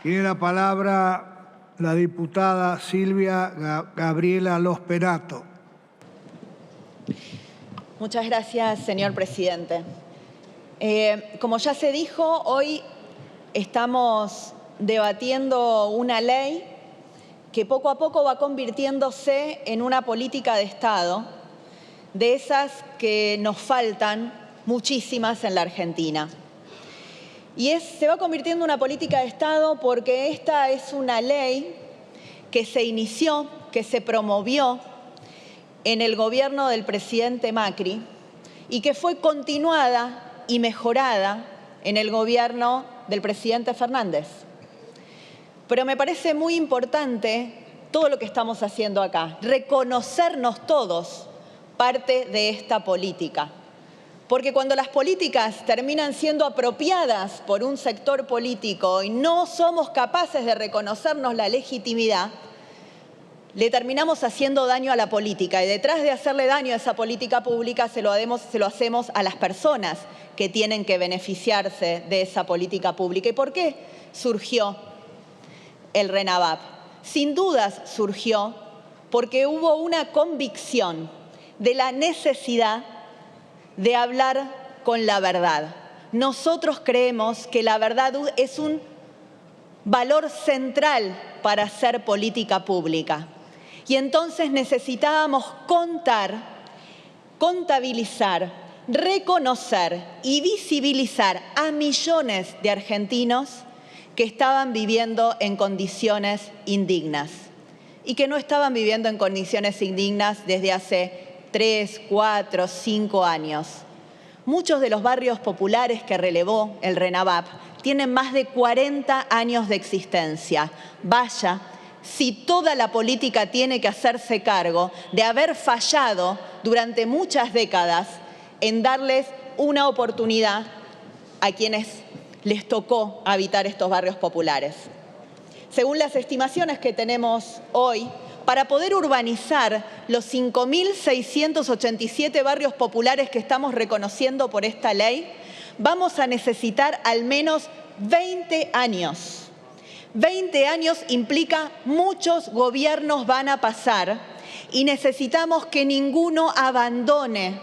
Tiene la palabra la diputada Silvia Gabriela Losperato. Muchas gracias, señor presidente. Como ya se dijo, hoy estamos debatiendo una ley que poco a poco va convirtiéndose en una política de Estado, de esas que nos faltan muchísimas en la Argentina. Y se va convirtiendo en una política de Estado porque esta es una ley que se inició, que se promovió en el gobierno del presidente Macri y que fue continuada y mejorada en el gobierno del presidente Fernández. Pero me parece muy importante todo lo que estamos haciendo acá, reconocernos todos parte de esta política. Porque cuando las políticas terminan siendo apropiadas por un sector político y no somos capaces de reconocernos la legitimidad, le terminamos haciendo daño a la política. Y detrás de hacerle daño a esa política pública se lo hacemos a las personas que tienen que beneficiarse de esa política pública. ¿Y por qué surgió el RENAVAP? Sin dudas surgió porque hubo una convicción de la necesidad de hablar con la verdad. Nosotros creemos que la verdad es un valor central para hacer política pública. Y entonces necesitábamos contar, contabilizar, reconocer y visibilizar a millones de argentinos que estaban viviendo en condiciones indignas y que no estaban viviendo en condiciones indignas desde hace 3, 4, 5 años. Muchos de los barrios populares que relevó el RENAVAP tienen más de 40 años de existencia. Vaya, si toda la política tiene que hacerse cargo de haber fallado durante muchas décadas en darles una oportunidad a quienes les tocó habitar estos barrios populares. Según las estimaciones que tenemos hoy, para poder urbanizar los 5.687 barrios populares que estamos reconociendo por esta ley, vamos a necesitar al menos 20 años. 20 años implica muchos gobiernos van a pasar y necesitamos que ninguno abandone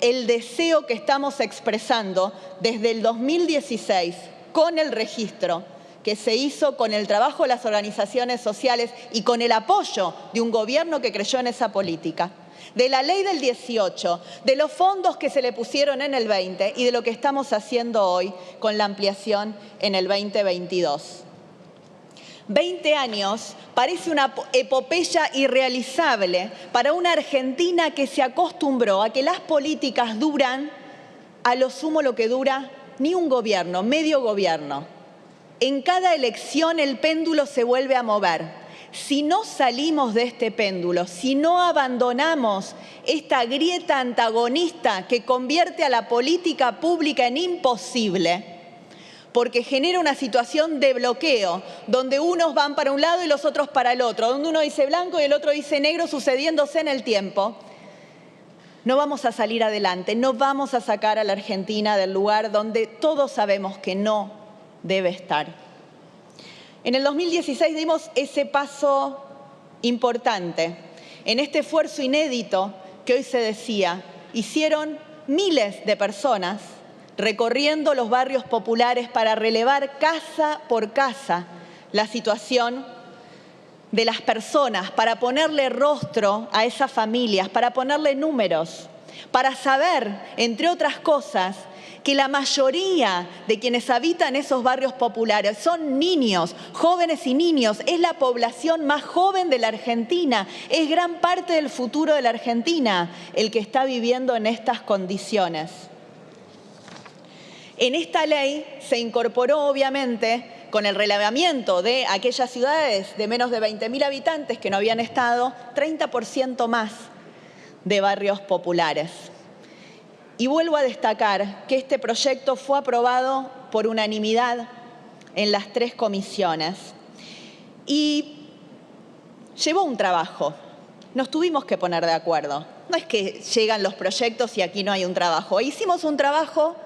el deseo que estamos expresando desde el 2016 con el registro que se hizo con el trabajo de las organizaciones sociales y con el apoyo de un gobierno que creyó en esa política, de la ley del 18, de los fondos que se le pusieron en el 20 y de lo que estamos haciendo hoy con la ampliación en el 2022. 20 años parece una epopeya irrealizable para una Argentina que se acostumbró a que las políticas duran a lo sumo lo que dura ni un gobierno, medio gobierno. En cada elección el péndulo se vuelve a mover. Si no salimos de este péndulo, si no abandonamos esta grieta antagonista que convierte a la política pública en imposible, porque genera una situación de bloqueo, donde unos van para un lado y los otros para el otro, donde uno dice blanco y el otro dice negro sucediéndose en el tiempo, no vamos a salir adelante, no vamos a sacar a la Argentina del lugar donde todos sabemos que no debe estar. En el 2016 dimos ese paso importante. En este esfuerzo inédito que hoy se decía, hicieron miles de personas recorriendo los barrios populares para relevar casa por casa la situación de las personas, para ponerle rostro a esas familias, para ponerle números, para saber, entre otras cosas, que la mayoría de quienes habitan esos barrios populares son niños, jóvenes y niños. Es la población más joven de la Argentina, es gran parte del futuro de la Argentina el que está viviendo en estas condiciones. En esta ley se incorporó, obviamente, con el relevamiento de aquellas ciudades de menos de 20.000 habitantes que no habían estado, 30% más de barrios populares. Y vuelvo a destacar que este proyecto fue aprobado por unanimidad en las 3 comisiones y llevó un trabajo. Nos tuvimos que poner de acuerdo. No es que llegan los proyectos y aquí no hay un trabajo. Hicimos un trabajo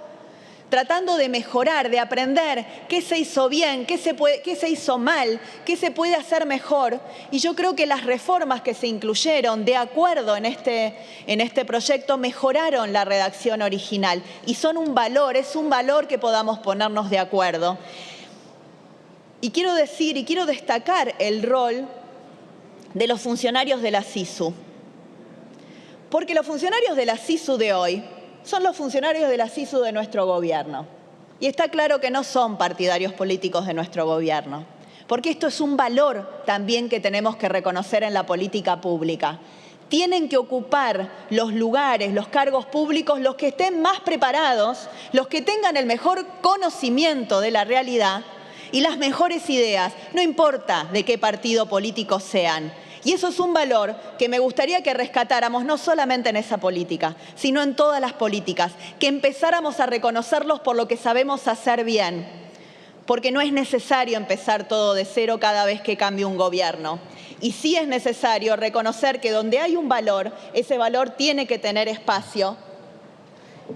tratando de mejorar, de aprender qué se hizo bien, qué se hizo mal, qué se puede hacer mejor. Y yo creo que las reformas que se incluyeron de acuerdo en este proyecto mejoraron la redacción original y son un valor, es un valor que podamos ponernos de acuerdo. Y quiero decir y quiero destacar el rol de los funcionarios de la SISU, porque los funcionarios de la SISU de hoy son los funcionarios de la SISU de nuestro gobierno. Y está claro que no son partidarios políticos de nuestro gobierno, porque esto es un valor también que tenemos que reconocer en la política pública. Tienen que ocupar los lugares, los cargos públicos, los que estén más preparados, los que tengan el mejor conocimiento de la realidad y las mejores ideas, no importa de qué partido político sean. Y eso es un valor que me gustaría que rescatáramos no solamente en esa política, sino en todas las políticas, que empezáramos a reconocerlos por lo que sabemos hacer bien, porque no es necesario empezar todo de cero cada vez que cambie un gobierno. Y sí es necesario reconocer que donde hay un valor, ese valor tiene que tener espacio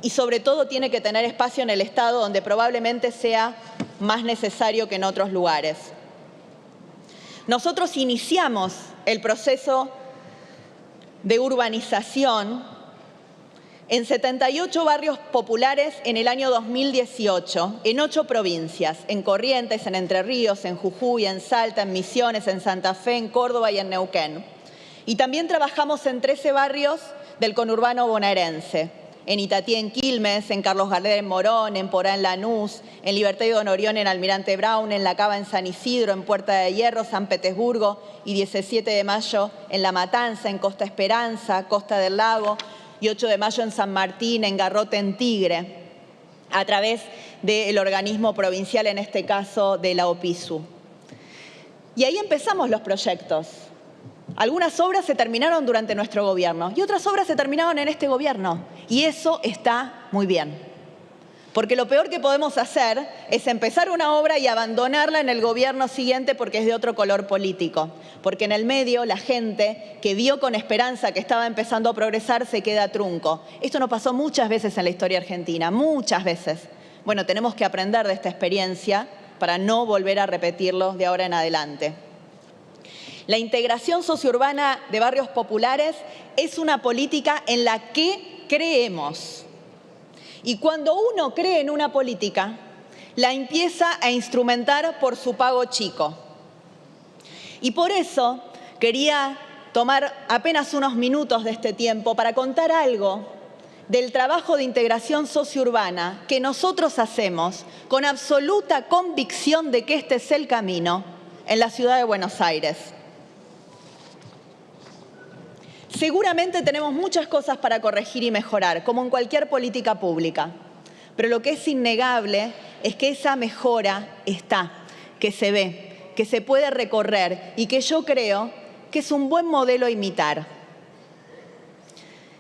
y sobre todo tiene que tener espacio en el Estado, donde probablemente sea más necesario que en otros lugares. Nosotros iniciamos el proceso de urbanización en 78 barrios populares en el año 2018, en 8 provincias, en Corrientes, en Entre Ríos, en Jujuy, en Salta, en Misiones, en Santa Fe, en Córdoba y en Neuquén. Y también trabajamos en 13 barrios del conurbano bonaerense, en Itatí, en Quilmes, en Carlos Gardel, en Morón, en Porá, en Lanús, en Libertad y Don Orión, en Almirante Brown, en La Cava, en San Isidro, en Puerta de Hierro, San Petersburgo y 17 de mayo en La Matanza, en Costa Esperanza, Costa del Lago y 8 de mayo en San Martín, en Garrote, en Tigre, a través del organismo provincial, en este caso de la OPISU. Y ahí empezamos los proyectos. Algunas obras se terminaron durante nuestro gobierno y otras obras se terminaron en este gobierno. Y eso está muy bien. Porque lo peor que podemos hacer es empezar una obra y abandonarla en el gobierno siguiente porque es de otro color político. Porque en el medio la gente que vio con esperanza que estaba empezando a progresar se queda trunco. Esto nos pasó muchas veces en la historia argentina, muchas veces. Bueno, tenemos que aprender de esta experiencia para no volver a repetirlo de ahora en adelante. La integración sociourbana de barrios populares es una política en la que creemos. Y cuando uno cree en una política, la empieza a instrumentar por su pago chico. Y por eso quería tomar apenas unos minutos de este tiempo para contar algo del trabajo de integración sociourbana que nosotros hacemos con absoluta convicción de que este es el camino en la ciudad de Buenos Aires. Seguramente tenemos muchas cosas para corregir y mejorar, como en cualquier política pública. Pero lo que es innegable es que esa mejora está, que se ve, que se puede recorrer y que yo creo que es un buen modelo a imitar.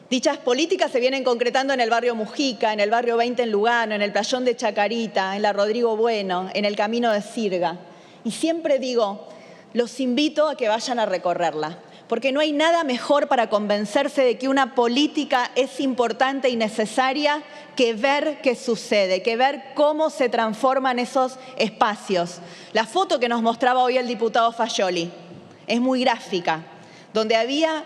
Dichas políticas se vienen concretando en el barrio Mujica, en el barrio 20 en Lugano, en el Playón de Chacarita, en la Rodrigo Bueno, en el Camino de Sirga. Y siempre digo, los invito a que vayan a recorrerla. Porque no hay nada mejor para convencerse de que una política es importante y necesaria que ver qué sucede, que ver cómo se transforman esos espacios. La foto que nos mostraba hoy el diputado Fascioli es muy gráfica, donde había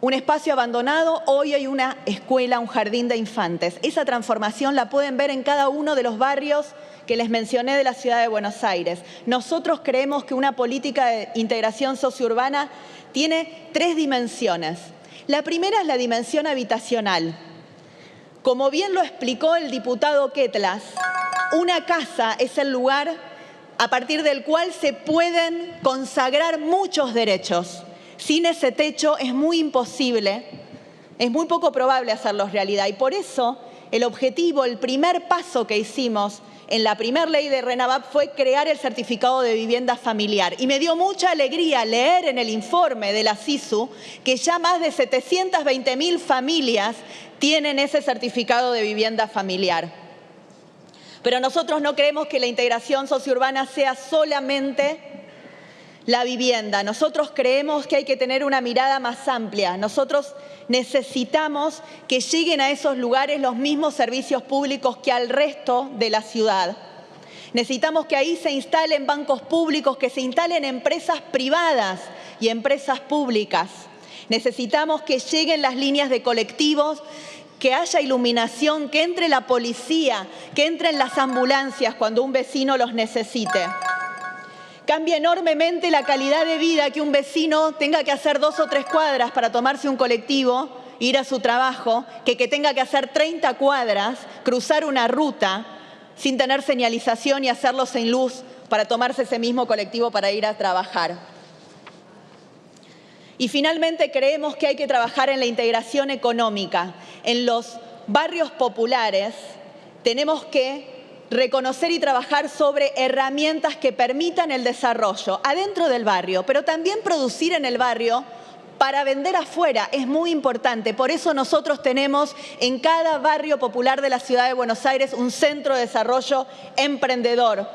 un espacio abandonado, hoy hay una escuela, un jardín de infantes. Esa transformación la pueden ver en cada uno de los barrios que les mencioné de la ciudad de Buenos Aires. Nosotros creemos que una política de integración sociourbana tiene 3 dimensiones. La primera es la dimensión habitacional. Como bien lo explicó el diputado Quetlas, una casa es el lugar a partir del cual se pueden consagrar muchos derechos. Sin ese techo es muy imposible, es muy poco probable hacerlos realidad. Y por eso el objetivo, el primer paso que hicimos en la primera ley de RENAVAP fue crear el certificado de vivienda familiar. Y me dio mucha alegría leer en el informe de la SISU que ya más de 720.000 familias tienen ese certificado de vivienda familiar. Pero nosotros no creemos que la integración sociourbana sea solamente la vivienda. Nosotros creemos que hay que tener una mirada más amplia. Nosotros necesitamos que lleguen a esos lugares los mismos servicios públicos que al resto de la ciudad. Necesitamos que ahí se instalen bancos públicos, que se instalen empresas privadas y empresas públicas. Necesitamos que lleguen las líneas de colectivos, que haya iluminación, que entre la policía, que entren las ambulancias cuando un vecino los necesite. Cambia enormemente la calidad de vida que un vecino tenga que hacer 2 o 3 cuadras para tomarse un colectivo, ir a su trabajo, que tenga que hacer 30 cuadras, cruzar una ruta sin tener señalización y hacerlo sin luz para tomarse ese mismo colectivo para ir a trabajar. Y finalmente creemos que hay que trabajar en la integración económica. En los barrios populares tenemos que reconocer y trabajar sobre herramientas que permitan el desarrollo adentro del barrio, pero también producir en el barrio para vender afuera. Es muy importante. Por eso nosotros tenemos en cada barrio popular de la ciudad de Buenos Aires un centro de desarrollo emprendedor.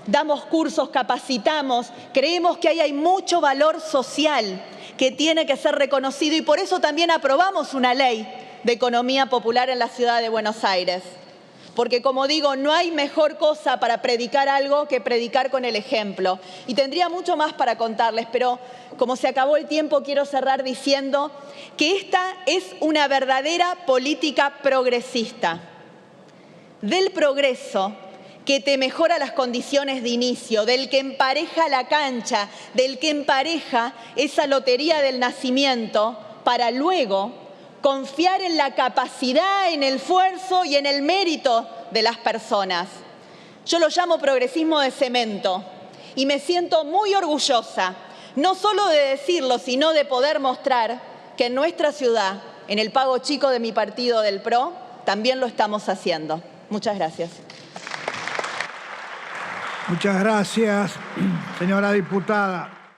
Damos cursos, capacitamos, creemos que ahí hay mucho valor social que tiene que ser reconocido y por eso también aprobamos una ley de economía popular en la ciudad de Buenos Aires. Porque, como digo, no hay mejor cosa para predicar algo que predicar con el ejemplo. Y tendría mucho más para contarles, pero como se acabó el tiempo, quiero cerrar diciendo que esta es una verdadera política progresista. Del progreso que te mejora las condiciones de inicio, del que empareja la cancha, del que empareja esa lotería del nacimiento, para luego confiar en la capacidad, en el esfuerzo y en el mérito de las personas. Yo lo llamo progresismo de cemento y me siento muy orgullosa, no solo de decirlo, sino de poder mostrar que en nuestra ciudad, en el Pago Chico de mi partido del PRO, también lo estamos haciendo. Muchas gracias. Muchas gracias, señora diputada.